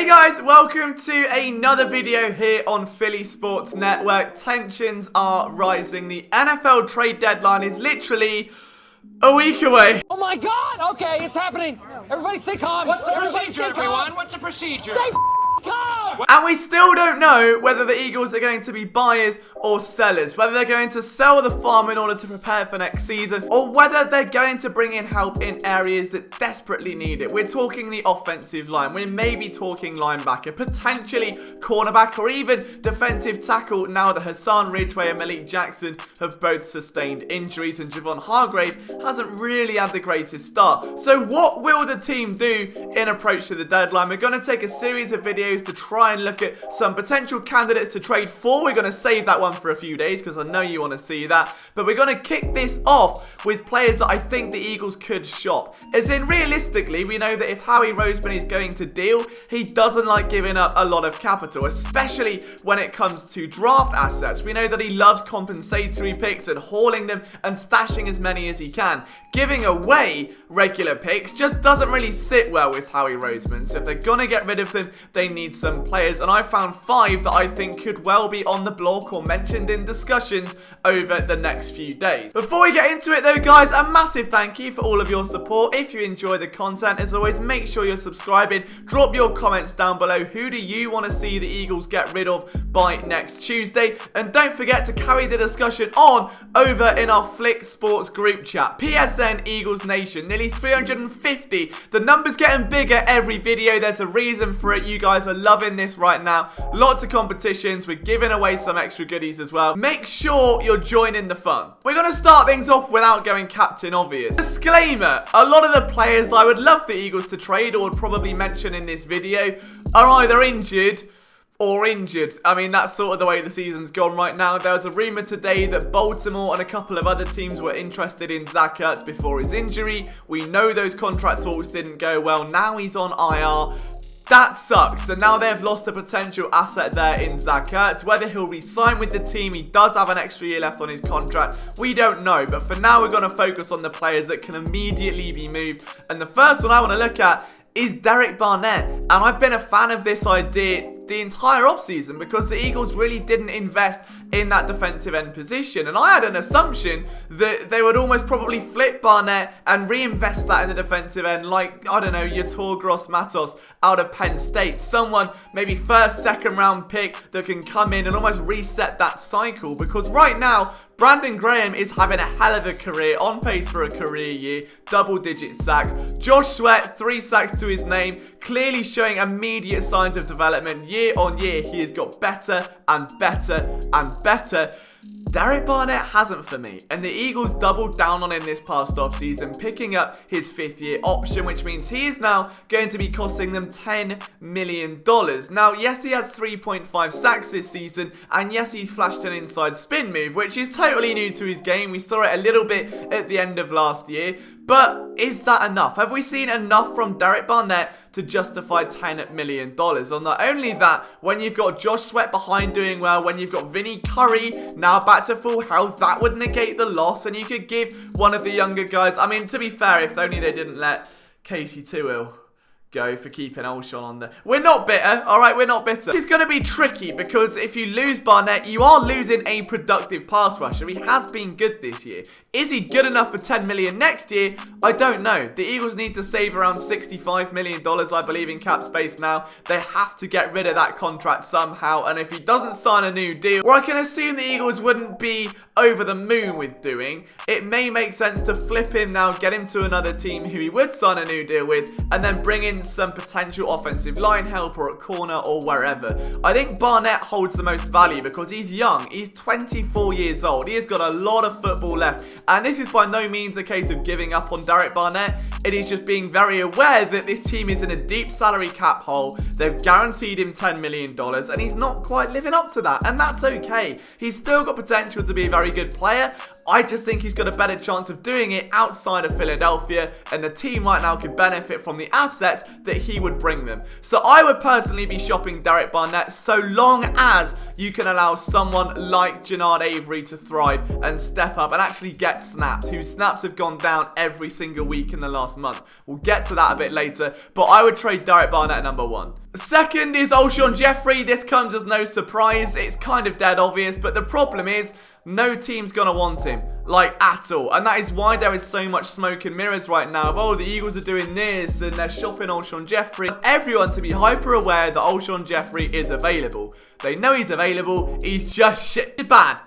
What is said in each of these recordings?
Hey guys, welcome to another video here on Philly Sports Network. Tensions are rising. The NFL trade deadline is literally a week away. Oh my God! Okay, it's happening. Everybody stay calm. What's the procedure, everyone? What's the procedure? Stay calm! And we still don't know whether the Eagles are going to be buyers or sellers, whether they're going to sell the farm in order to prepare for next season, or whether they're going to bring in help in areas that desperately need it. We're talking the offensive line. We may be talking linebacker, potentially cornerback, or even defensive tackle now that Hassan Ridgeway and Malik Jackson have both sustained injuries, and Javon Hargrave hasn't really had the greatest start. So what will the team do in approach to the deadline? We're going to take a series of videos to try and look at some potential candidates to trade for. We're going to save that one for a few days because I know you want to see that. But we're going to kick this off with players that I think the Eagles could shop. As in, realistically, we know that if Howie Roseman is going to deal, he doesn't like giving up a lot of capital, especially when it comes to draft assets. We know that he loves compensatory picks and hauling them and stashing as many as he can. Giving away regular picks just doesn't really sit well with Howie Roseman. So if they're going to get rid of them, they need some players. And I found 5 that I think could well be on the block or mentioned in discussions over the next few days. Before we get into it though, guys, a massive thank you for all of your support. If you enjoy the content, as always, make sure you're subscribing. Drop your comments down below. Who do you want to see the Eagles get rid of by next Tuesday? And don't forget to carry the discussion on over in our Flick Sports group chat. PSN Eagles Nation, nearly 350. The number's getting bigger every video. There's a reason for it. You guys are loving this right now. Lots of competitions. We're giving away some extra goodies as well. Make sure you're joining the fun. We're going to start things off without going Captain Obvious. Disclaimer, a lot of the players I would love the Eagles to trade or would probably mention in this video are either injured. I mean, that's sort of the way the season's gone right now. There was a rumor today that Baltimore and a couple of other teams were interested in Zach Ertz before his injury. We know those contract talks didn't go well. Now he's on IR. That sucks. So now they've lost a potential asset there in Zach Ertz. Whether he'll re-sign with the team, he does have an extra year left on his contract, we don't know. But for now, we're going to focus on the players that can immediately be moved. And the first one I want to look at is Derek Barnett. And I've been a fan of this idea the entire offseason because the Eagles really didn't invest in that defensive end position. And I had an assumption that they would almost probably flip Barnett and reinvest that in the defensive end, like, I don't know, Yator Gross-Matos out of Penn State. Someone, maybe first, second round pick that can come in and almost reset that cycle. Because right now, Brandon Graham is having a hell of a career, on pace for a career year, double-digit sacks. Josh Sweat, 3 sacks to his name, clearly showing immediate signs of development. Year on year, he has got better and better and better. Derek Barnett hasn't for me, and the Eagles doubled down on him this past offseason, picking up his 5th-year option, which means he is now going to be costing them $10 million. Now, yes, he has 3.5 sacks this season, and yes, he's flashed an inside spin move, which is totally new to his game. We saw it a little bit at the end of last year, but is that enough? Have we seen enough from Derek Barnett to justify $10 million? And not only that, when you've got Josh Sweat behind doing well, when you've got Vinny Curry now back to full health, that would negate the loss, and you could give one of the younger guys, I mean, to be fair, if only they didn't let Casey Toohill go for keeping Ultron on there. We're not bitter, alright? We're not bitter. It's going to be tricky because if you lose Barnett, you are losing a productive pass rusher. He has been good this year. Is he good enough for $10 million next year? I don't know. The Eagles need to save around $65 million, I believe, in cap space now. They have to get rid of that contract somehow, and if he doesn't sign a new deal, or I can assume the Eagles wouldn't be over the moon with doing, it may make sense to flip him now, get him to another team who he would sign a new deal with, and then bring in some potential offensive line help or at corner or wherever. I think Barnett holds the most value because he's young. He's 24 years old. He has got a lot of football left. And this is by no means a case of giving up on Derek Barnett. It is just being very aware that this team is in a deep salary cap hole. They've guaranteed him $10 million and he's not quite living up to that. And that's okay. He's still got potential to be a very good player. I just think he's got a better chance of doing it outside of Philadelphia, and the team right now could benefit from the assets that he would bring them. So I would personally be shopping Derek Barnett so long as you can allow someone like Janard Avery to thrive and step up and actually get snaps, whose snaps have gone down every single week in the last month. We'll get to that a bit later, but I would trade Derek Barnett at number 1. Second is Ultron Jeffrey. This comes as no surprise. It's kind of dead obvious, but the problem is no team's gonna want him, like, at all. And that is why there is so much smoke and mirrors right now of, oh, the Eagles are doing this and they're shopping Ultron Jeffrey. Everyone to be hyper aware that Ultron Jeffrey is available. They know he's available. He's just shit. Bad.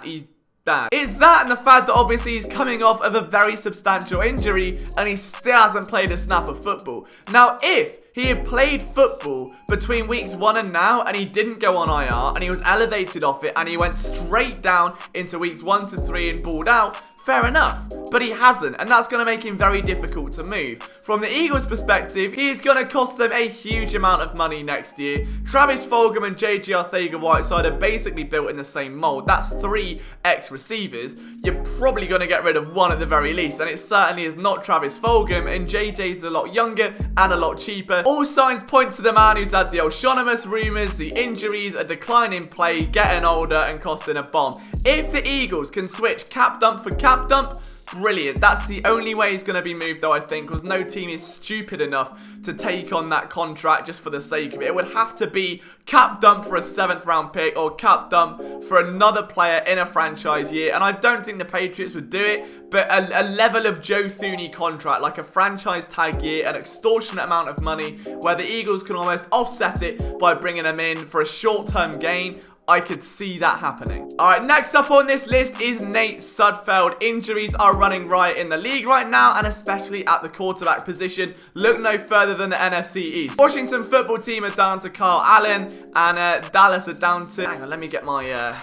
He's bad. It's that and the fact that obviously he's coming off of a very substantial injury and he still hasn't played a snap of football. Now, if he had played football between weeks 1 and now, and he didn't go on IR, and he was elevated off it, and he went straight down into weeks 1 to 3 and balled out, fair enough. But he hasn't, and that's going to make him very difficult to move. From the Eagles' perspective, he's going to cost them a huge amount of money next year. Travis Fulgham and JJ Arcega-Whiteside are basically built in the same mold. That's 3 ex-receivers. You're probably going to get rid of one at the very least, and it certainly is not Travis Fulgham, and JJ's a lot younger and a lot cheaper. All signs point to the man who's had the O'Shaughnessy rumours, the injuries, a decline in play, getting older and costing a bomb. If the Eagles can switch cap dump for cap dump, brilliant. That's the only way he's going to be moved, though, I think, because no team is stupid enough to take on that contract just for the sake of it. It would have to be cap dump for a 7th round pick or cap dump for another player in a franchise year, and I don't think the Patriots would do it, but a level of Joe Thuney contract, like a franchise tag year, an extortionate amount of money, where the Eagles can almost offset it by bringing him in for a short-term gain. I could see that happening. Alright, next up on this list is Nate Sudfeld. Injuries are running riot in the league right now, and especially at the quarterback position. Look no further than the NFC East. Washington football team are down to Kyle Allen, and Dallas are down to... Hang on, let me get my...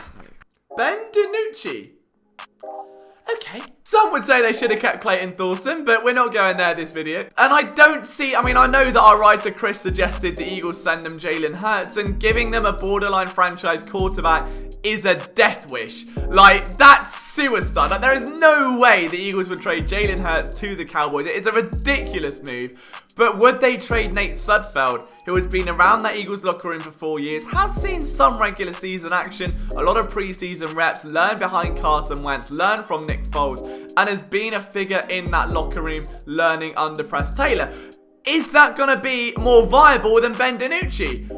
Ben DiNucci. Okay. Some would say they should have kept Clayton Thorson, but we're not going there this video. And I don't see... I mean, I know that our writer Chris suggested the Eagles send them Jalen Hurts, and giving them a borderline franchise quarterback is a death wish. Like, that's suicide. Like, there is no way the Eagles would trade Jalen Hurts to the Cowboys. It's a ridiculous move. But would they trade Nate Sudfeld, who has been around that Eagles locker room for 4 years, has seen some regular season action, a lot of preseason reps, learned behind Carson Wentz, learned from Nick Foles, and has been a figure in that locker room learning under Press Taylor? Is that going to be more viable than Ben DiNucci?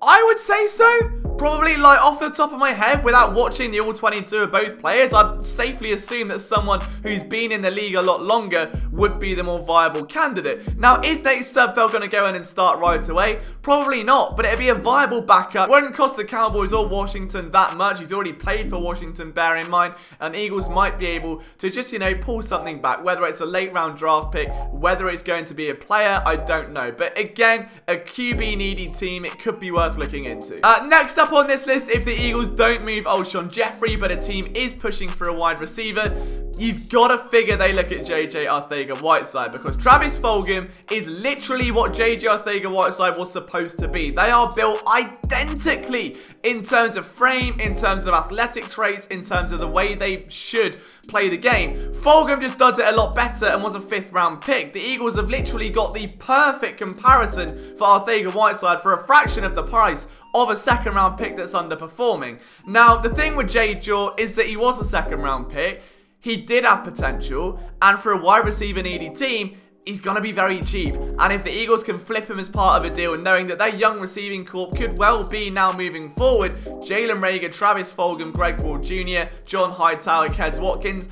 I would say so. Probably, like, off the top of my head, without watching the All-22 of both players, I'd safely assume that someone who's been in the league a lot longer would be the more viable candidate. Now, is Nate Sudfeld going to go in and start right away? Probably not, but it'd be a viable backup. Won't cost the Cowboys or Washington that much. He's already played for Washington, bear in mind, and the Eagles might be able to just, pull something back, whether it's a late-round draft pick, whether it's going to be a player, I don't know. But again, a QB-needy team, it could be worth looking into. Next up on this list, if the Eagles don't move Ultron Jeffrey, but a team is pushing for a wide receiver, you've got to figure they look at JJ Arcega-Whiteside, because Travis Fulgham is literally what JJ Arcega-Whiteside was supposed to be. They are built identically in terms of frame, in terms of athletic traits, in terms of the way they should play the game. Fulgham just does it a lot better and was a 5th round pick. The Eagles have literally got the perfect comparison for Arcega-Whiteside for a fraction of the price of a 2nd round pick that's underperforming. Now, the thing with JJ is that he was a 2nd round pick. He did have potential, and for a wide receiver needy team, he's going to be very cheap. And if the Eagles can flip him as part of a deal, knowing that their young receiving corps could well be now moving forward, Jalen Reagor, Travis Fulgham, Greg Ward Jr., John Hightower, Kez Watkins,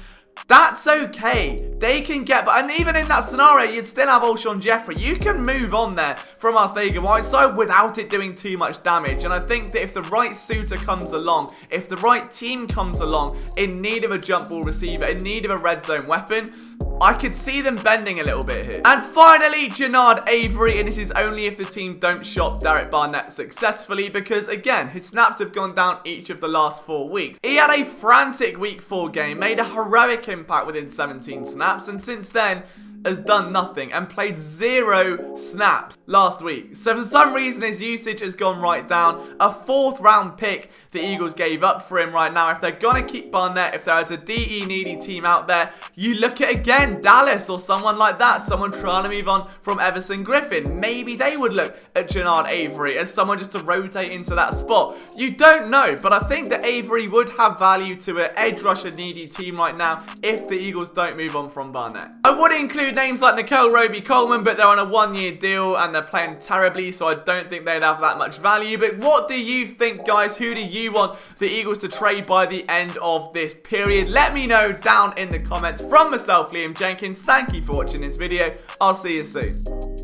that's okay. They can get... And even in that scenario, you'd still have Ultron Jeffrey. You can move on there from Arcega-Whiteside without it doing too much damage. And I think that if the right suitor comes along, if the right team comes along in need of a jump ball receiver, in need of a red zone weapon, I could see them bending a little bit here. And finally, Janard Avery, and this is only if the team don't shop Derek Barnett successfully, because again, his snaps have gone down each of the last 4 weeks. He had a frantic week 4 game, made a heroic impact within 17 snaps, and since then has done nothing and played 0 snaps last week. So for some reason his usage has gone right down. A 4th round pick the Eagles gave up for him right now. If they're going to keep Barnett, if there is a DE needy team out there, you look at, again, Dallas or someone like that, someone trying to move on from Everson Griffin. Maybe they would look at Janard Avery as someone just to rotate into that spot. You don't know, but I think that Avery would have value to an edge rusher needy team right now if the Eagles don't move on from Barnett. I would include names like Nicole Roby-Coleman, but they're on a one-year deal and they're playing terribly, so I don't think they'd have that much value. But what do you think, guys? Who do you want the Eagles to trade by the end of this period? Let me know down in the comments. From myself, Liam Jenkins, thank you for watching this video. I'll see you soon.